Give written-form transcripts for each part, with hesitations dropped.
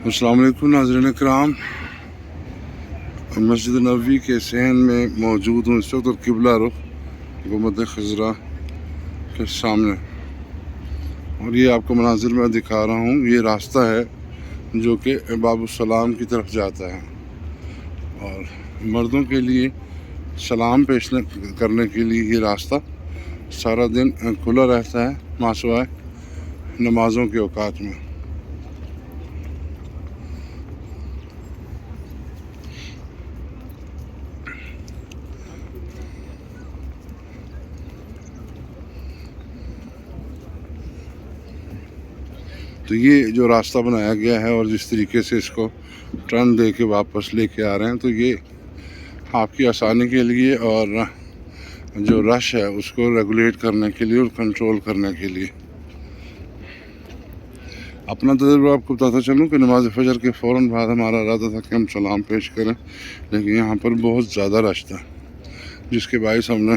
السلام علیکم ناظرین کرام، مسجد نبوی کے صحن میں موجود ہوں اس وقت اور قبلہ رخ حکومت خضرا کے سامنے، اور یہ آپ کو مناظر میں دکھا رہا ہوں۔ یہ راستہ ہے جو کہ باب السلام کی طرف جاتا ہے، اور مردوں کے لیے سلام پیش کرنے کے لیے یہ راستہ سارا دن کھلا رہتا ہے ماسوائے نمازوں کے اوقات میں۔ تو یہ جو راستہ بنایا گیا ہے اور جس طریقے سے اس کو ٹرن دے کے واپس لے کے آ رہے ہیں، تو یہ آپ کی آسانی کے لیے اور جو رش ہے اس کو ریگولیٹ کرنے کے لیے اور کنٹرول کرنے کے لیے۔ اپنا تجربہ آپ کو بتاتا چلوں کہ نماز فجر کے فوراً بعد ہمارا ارادہ تھا کہ ہم سلام پیش کریں، لیکن یہاں پر بہت زیادہ رش تھا، جس کے باعث ہم نے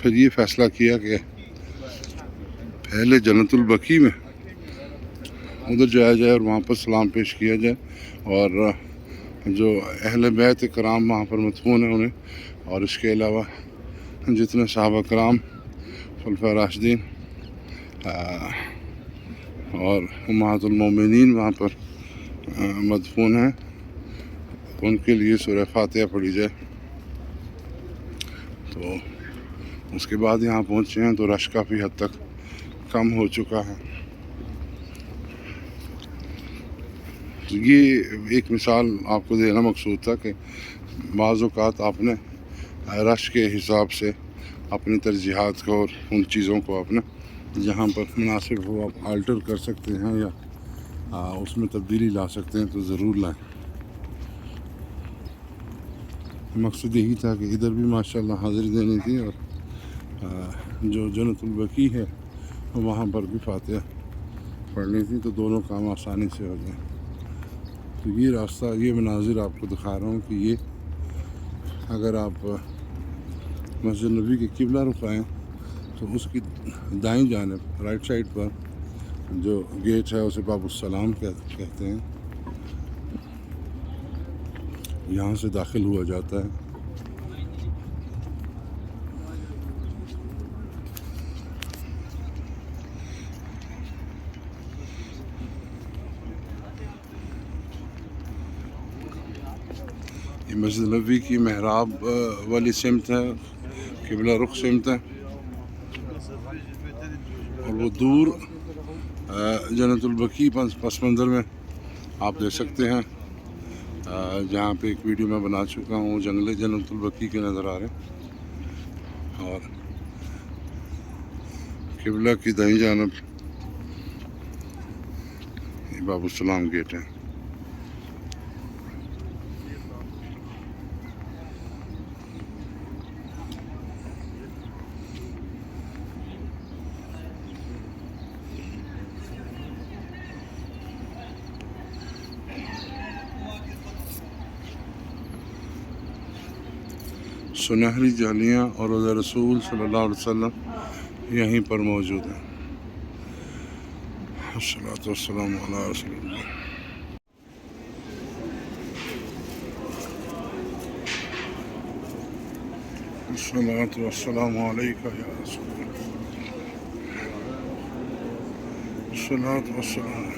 پھر یہ فیصلہ کیا کہ پہلے جنت البقیع میں ادھر جایا جائے اور وہاں پر سلام پیش کیا جائے، اور جو اہل بیت کرام وہاں پر مدفون ہیں انہیں، اور اس کے علاوہ جتنے صحابہ کرام خلفاء راشدین اور امہات المومنین وہاں پر مدفون ہیں، ان کے لیے سورہ فاتحہ پڑھی جائے۔ تو اس کے بعد یہاں پہنچے ہیں تو رش کافی حد تک کم ہو چکا ہے۔ تو یہ ایک مثال آپ کو دینا مقصود تھا کہ بعض اوقات آپ نے رش کے حساب سے اپنی ترجیحات کو اور ان چیزوں کو آپ نے جہاں پر مناسب ہو آپ آلٹر کر سکتے ہیں یا اس میں تبدیلی لا سکتے ہیں تو ضرور لائیں۔ مقصد یہی تھا کہ ادھر بھی ماشاءاللہ حاضری دینی تھی، اور جو جنت البقیع ہے وہاں پر بھی فاتحہ پڑھنی تھی، تو دونوں کام آسانی سے ہو جائیں۔ تو یہ راستہ، یہ مناظر آپ کو دکھا رہا ہوں کہ یہ اگر آپ مسجد نبوی کے قبلہ رخ آئیں تو اس کی دائیں جانب رائٹ سائڈ پر جو گیٹ ہے اسے باب السلام کہتے ہیں، یہاں سے داخل ہوا جاتا ہے۔ یہ مسجد نبوی کی محراب والی سمت ہے، قبلہ رخ سمت ہے، اور وہ دور جنت البقیع پس منظر میں آپ دیکھ سکتے ہیں، جہاں پہ ایک ویڈیو میں بنا چکا ہوں، جنگل جنت البقیع کے نظر آ رہے ہیں، اور قبلہ کی دائیں جانب باب السلام گیٹ ہے۔ سنہری جالیاں اور روضہ رسول صلی اللہ علیہ وسلم یہیں پر موجود ہیں۔ الصلاۃ والسلام علی رسول اللہ۔ الصلاۃ والسلام علیکہ یا رسول اللہ۔ الصلاۃ والسلام